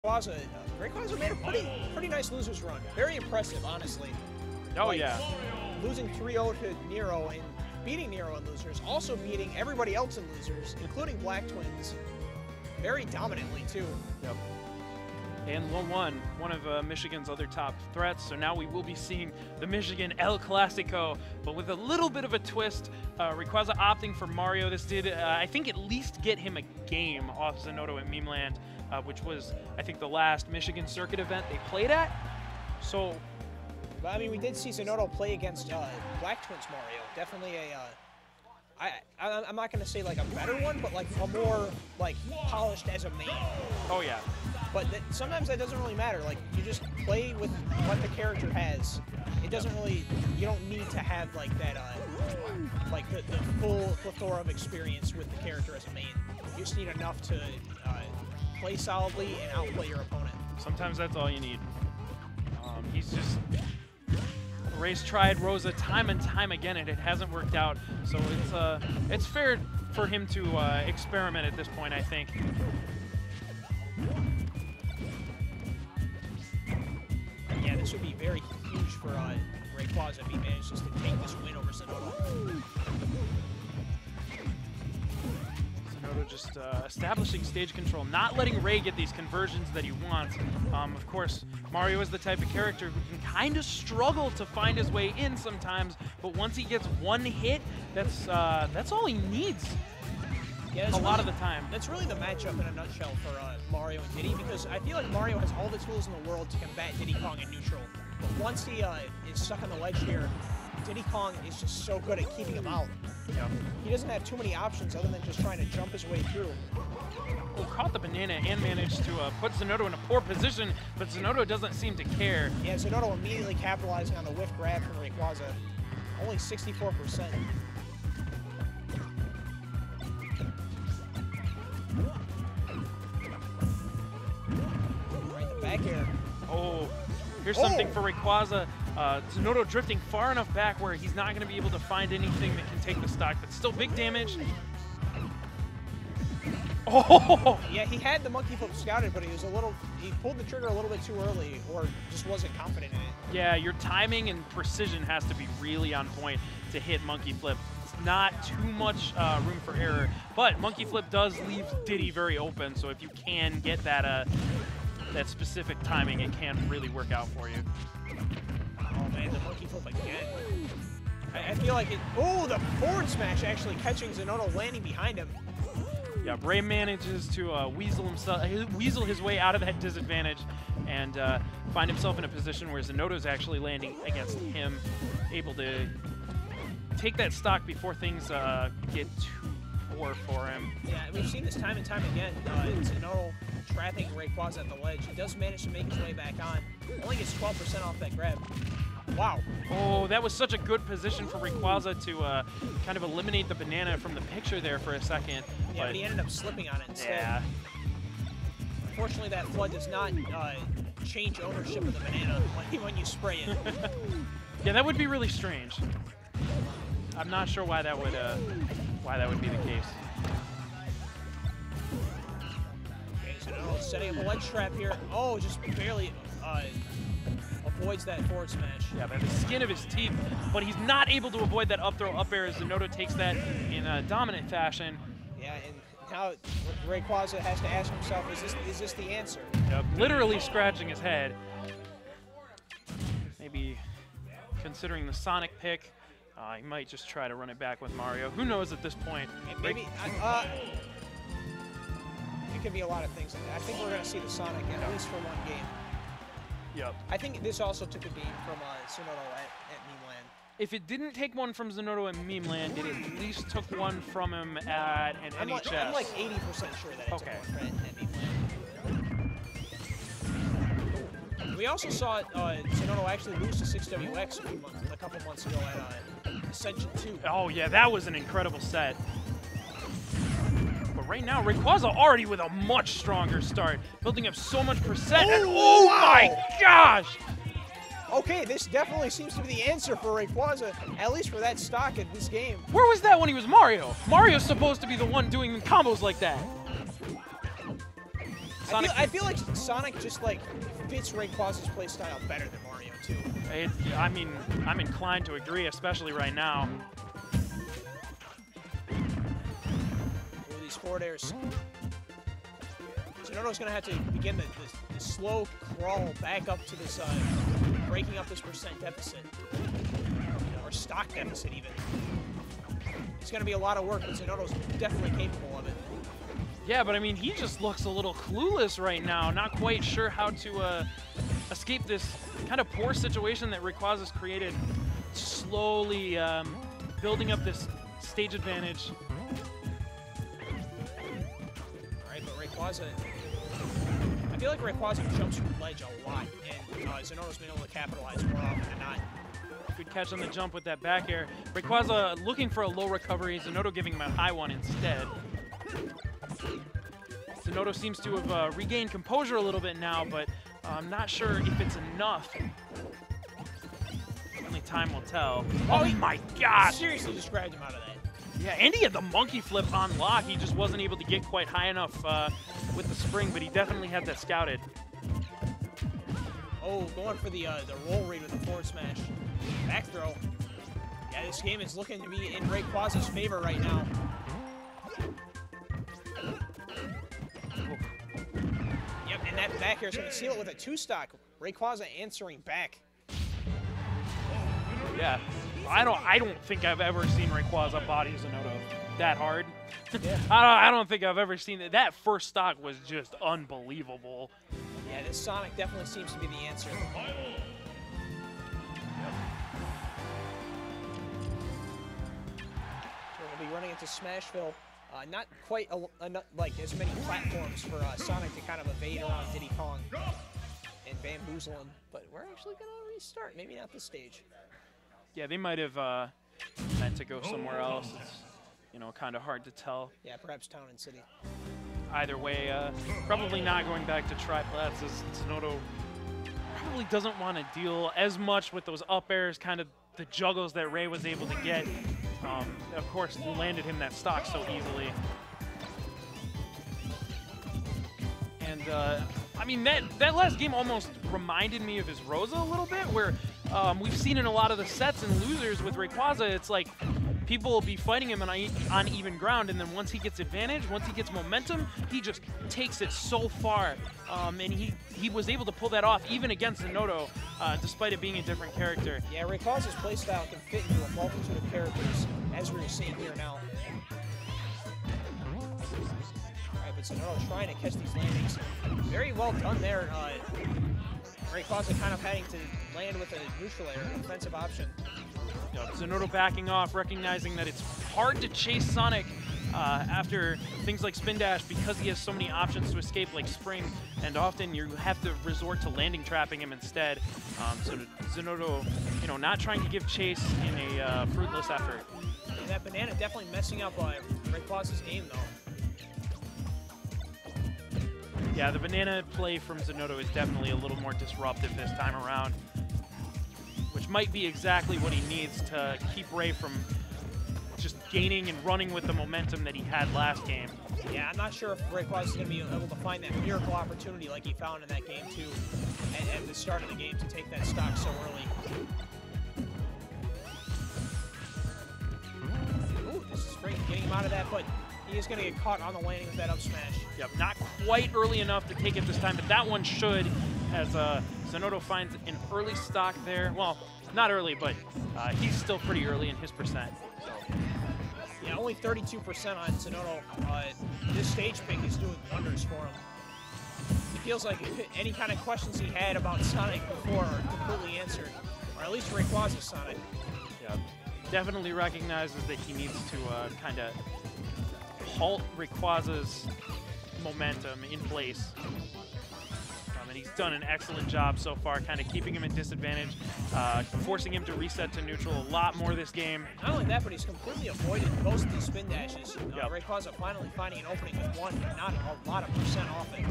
Rayquaza made a pretty nice losers run. Very impressive, honestly. Oh, like, yeah. Losing 3-0 to Nero and beating Nero in losers, also beating everybody else in losers, including Black Twins, very dominantly, too. Yep. And 1-1, one of Michigan's other top threats. So now we will be seeing the Michigan El Clasico, but with a little bit of a twist. Rayquaza opting for Mario. This did, I think, at least get him a game off Zinoto at Memeland, which was, I think, the last Michigan circuit event they played at. So, I mean, we did see Zinoto play against Black Twins Mario. Definitely I'm not going to say like a better one, but like a more like polished as a main. Oh, yeah. But sometimes that doesn't really matter. Like, you just play with what the character has. It doesn't really, you don't need to have like that, like the full plethora of experience with the character as a main. You just need enough to play solidly and outplay your opponent. Sometimes that's all you need. He's just, Ray's tried Rosa time and time again, and it hasn't worked out. So it's fair for him to experiment at this point, I think. Yeah, this would be very huge for Rayquaza if he manages to take this win over Zinoto. Zinoto just establishing stage control, not letting Ray get these conversions that he wants. Of course, Mario is the type of character who can kind of struggle to find his way in sometimes, but once he gets one hit, that's all he needs. Yeah, a lot of the time. That's really the matchup in a nutshell for Mario and Diddy, because I feel like Mario has all the tools in the world to combat Diddy Kong in neutral. But once he is stuck on the ledge here, Diddy Kong is just so good at keeping him out. Yeah. He doesn't have too many options other than just trying to jump his way through. Well, caught the banana and managed to put Zinoto in a poor position, but Zinoto doesn't seem to care. Yeah, Zinoto immediately capitalizing on the whiff grab from Rayquaza. Only 64%. Back air. Oh, here's something for Rayquaza. Zinoto drifting far enough back where he's not going to be able to find anything that can take the stock, but still big damage. Oh! Yeah, he had the monkey flip scouted, but he pulled the trigger a little bit too early, or just wasn't confident in it. Yeah, your timing and precision has to be really on point to hit monkey flip. It's not too much room for error, but monkey flip does leave Diddy very open, so if you can get that that specific timing, it can really work out for you. Oh man, the monkey flip again. I feel like it. Oh, the forward smash actually catching Zinoto, landing behind him. Yeah, Ray manages to weasel his way out of that disadvantage and find himself in a position where Zinoto's actually landing against him, able to take that stock before things get too poor for him. Yeah, we've seen this time and time again. Zinoto trapping Rayquaza at the ledge. He does manage to make his way back on. Only gets 12% off that grab. Wow. Oh, that was such a good position for Rayquaza to kind of eliminate the banana from the picture there for a second. Yeah, but he ended up slipping on it instead. Yeah. Unfortunately, that flood does not change ownership of the banana when you spray it. Yeah, that would be really strange. I'm not sure why that would be the case. Okay, so setting up a ledge trap here. Oh, just barely avoids that forward smash. Yeah, by the skin of his teeth, but he's not able to avoid that up throw up air as Zinoto takes that in a dominant fashion. Yeah, and now Rayquaza has to ask himself, is this the answer? Yep, literally scratching his head. Maybe considering the Sonic pick, he might just try to run it back with Mario. Who knows at this point? Maybe. It could be a lot of things. I think we're going to see the Sonic at least for one game. Yep. I think this also took a game from Zinoto at Memeland. If it didn't take one from Zinoto at Memeland, it at least took one from him at an NHS. I'm like 80% sure that it took one at Memeland. We also saw Zinoto actually lose to 6WX a couple months ago at Ascension 2. Oh yeah, that was an incredible set. But right now, Rayquaza already with a much stronger start, building up so much percent. Oh my gosh! Okay, this definitely seems to be the answer for Rayquaza, at least for that stock in this game. Where was that when he was Mario? Mario's supposed to be the one doing combos like that. Sonic. I feel like Sonic just like fits Rayquaza's playstyle better than Mario too. I mean, I'm inclined to agree, especially right now. Ooh, these forward airs. Zinoto's going to have to begin the slow crawl back up to this, breaking up this percent deficit. Or stock deficit, even. It's going to be a lot of work, but Zinoto's definitely capable of it. Yeah, but I mean, he just looks a little clueless right now. Not quite sure how to escape this kind of poor situation that Rayquaza's created. Slowly building up this stage advantage. All right, but Rayquaza... I feel like Rayquaza jumps from the ledge a lot, and Zinoto's been able to capitalize more often than not. Good catch on the jump with that back air. Rayquaza looking for a low recovery, Zinoto giving him a high one instead. Zinoto seems to have regained composure a little bit now, but I'm not sure if it's enough. Only time will tell. Oh my God! Seriously just grabbed him out of that. Yeah, and he had the monkey flip on lock. He just wasn't able to get quite high enough with the spring, but he definitely had that scouted. Oh, going for the roll read with the forward smash. Back throw. Yeah, this game is looking to be in Rayquaza's favor right now. Yep, and that back air is going to seal it with a two-stock. Rayquaza answering back. Yeah, I don't think I've ever seen Rayquaza body Zinoto that hard. Yeah. I don't think I've ever seen it. That first stock was just unbelievable. Yeah, this Sonic definitely seems to be the answer. So we'll be running into Smashville. Not quite like as many platforms for Sonic to kind of evade around Diddy Kong and bamboozle him, but we're actually going to restart. Maybe not this stage. Yeah, they might have meant to go somewhere else. It's, you know, kind of hard to tell. Yeah, perhaps Town and City. Either way, probably not going back to triplats, as Zinoto probably doesn't want to deal as much with those up airs, kind of the juggles that Ray was able to get. Of course, landed him that stock so easily. And, I mean, that last game almost reminded me of his Rosa a little bit, where we've seen in a lot of the sets and losers with Rayquaza, it's like people will be fighting him on even ground, and then once he gets advantage, once he gets momentum, he just takes it so far. And he was able to pull that off even against Zinoto, despite it being a different character. Yeah, Rayquaza's playstyle can fit into a multitude of characters, as we're seeing here now. Alright, but Zinoto trying to catch these landings. Very well done there. Rayquaza kind of having to land with a neutral air, an offensive option. Zinoto backing off, recognizing that it's hard to chase Sonic after things like Spin Dash because he has so many options to escape, like Spring, and often you have to resort to landing trapping him instead. So Zinoto, you know, not trying to give chase in a fruitless effort. And that banana definitely messing up Rayquaza's game, though. Yeah, the banana play from Zinoto is definitely a little more disruptive this time around, which might be exactly what he needs to keep Ray from just gaining and running with the momentum that he had last game. Yeah, I'm not sure if Rayquaza is going to be able to find that miracle opportunity like he found in that game, too, at the start of the game to take that stock so early. Ooh, this is great, getting him out of that, but he is going to get caught on the landing with that up smash. Yep, not quite early enough to take it this time, but that one should, as Zinoto finds an early stock there. Well, not early, but he's still pretty early in his percent. So. Yeah, only 32% on Zinoto. This stage pick is doing wonders for him. It feels like any kind of questions he had about Sonic before are completely answered, or at least Rayquaza's Sonic. Yeah, definitely recognizes that he needs to kind of halt Rayquaza's momentum in place. And he's done an excellent job so far, kind of keeping him at disadvantage, forcing him to reset to neutral a lot more this game. Not only that, but he's completely avoided most of these spin dashes. Rayquaza finally finding an opening with one, but not a lot of percent off it.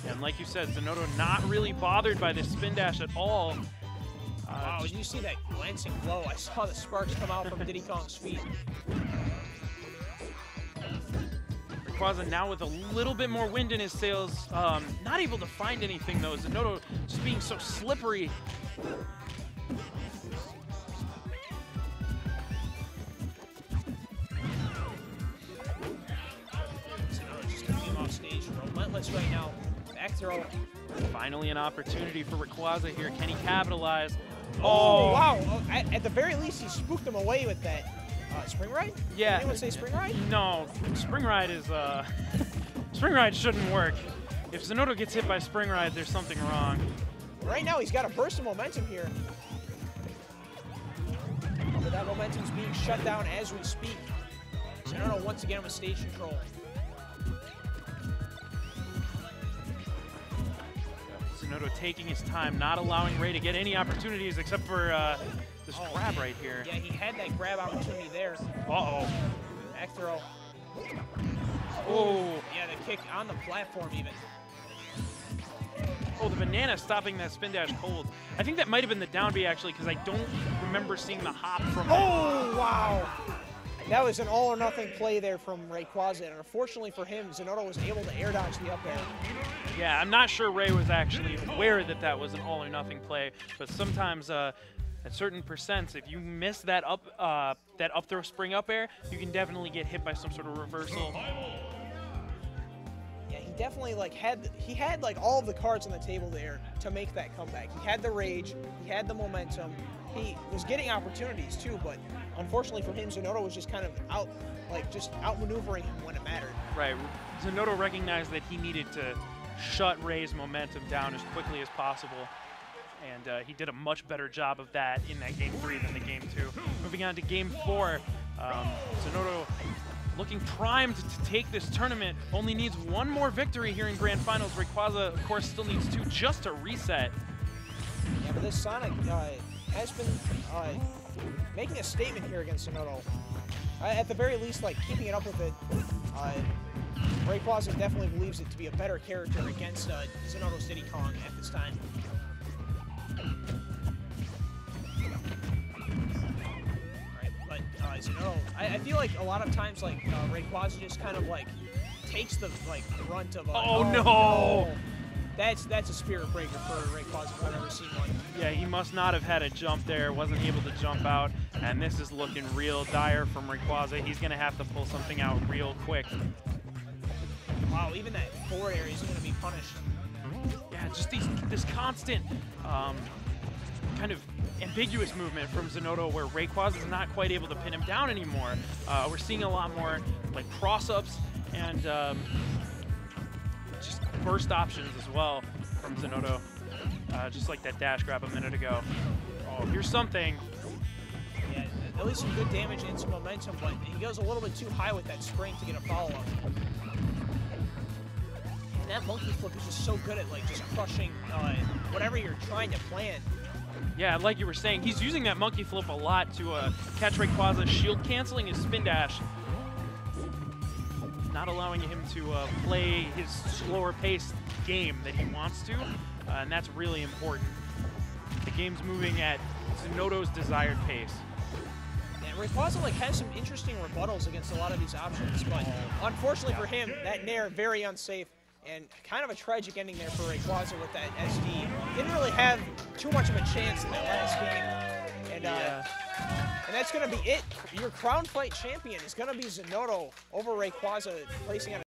And like you said, Zinoto not really bothered by this spin dash at all. Wow, did you see that glancing glow? I saw the sparks come out from Diddy Kong's feet. Rayquaza now with a little bit more wind in his sails. Not able to find anything though. Zinoto just being so slippery. Just coming him off stage. Relentless right now. Back throw. Finally an opportunity for Rayquaza here. Can he capitalize? Oh, wow. Oh, at the very least, he spooked him away with that spring ride? Yeah. Did anyone say spring ride? No, spring ride is, spring ride shouldn't work. If Zinoto gets hit by spring ride, there's something wrong. Right now, he's got a burst of momentum here. But that momentum's being shut down as we speak. Zinoto once again with stage control. Zinoto taking his time, not allowing Ray to get any opportunities except for this grab right here. Yeah, he had that grab opportunity there. Uh-oh. Back throw. Oh. Yeah, the kick on the platform even. Oh, the banana stopping that spin dash cold. I think that might have been the down B actually, because I don't remember seeing the hop from Oh, wow. That was an all or nothing play there from Rayquaza, and unfortunately for him, Zinoto was able to air dodge the up air. Yeah, I'm not sure Ray was actually aware that that was an all or nothing play, but sometimes at certain percents, if you miss that up throw spring up air, you can definitely get hit by some sort of reversal. Yeah, he definitely had all of the cards on the table there to make that comeback. He had the rage, he had the momentum, he was getting opportunities too, but unfortunately for him, Zinoto was just kind of outmaneuvering him when it mattered. Right. Zinoto recognized that he needed to shut Ray's momentum down as quickly as possible, and he did a much better job of that in that Game 3 than the Game 2. Moving on to Game 4, Zinoto looking primed to take this tournament, only needs one more victory here in Grand Finals. Rayquaza, of course, still needs 2 just to reset. Yeah, but this Sonic has been making a statement here against Zinoto. At the very least, keeping it up with it. Rayquaza definitely believes it to be a better character against Zinoto's Diddy Kong at this time. Right, but Zinoto, I feel like a lot of times Rayquaza just kind of takes the brunt of a, oh no! That's a spirit breaker for Rayquaza if I've ever seen one. Yeah, he must not have had a jump there, wasn't able to jump out, and this is looking real dire from Rayquaza. He's going to have to pull something out real quick. Wow, even that forward area is going to be punished. Yeah, just this constant kind of ambiguous movement from Zinoto where Rayquaza is not quite able to pin him down anymore. We're seeing a lot more cross-ups and just burst options as well from Zinoto, just like that dash grab a minute ago. Oh, here's something. Yeah, at least some good damage and some momentum, but he goes a little bit too high with that spring to get a follow-up. And that monkey flip is just so good at just crushing whatever you're trying to plan. Yeah, like you were saying, he's using that monkey flip a lot to catch Rayquaza, shield canceling his spin dash, not allowing him to play his slower paced game that he wants to, and that's really important. The game's moving at Zinoto's desired pace. And Rayquaza has some interesting rebuttals against a lot of these options, but unfortunately for him, that Nair very unsafe. And kind of a tragic ending there for Rayquaza with that SD. Didn't really have too much of a chance in that last game. And that's going to be it. Your Crown Fight champion is going to be Zinoto over Rayquaza, placing on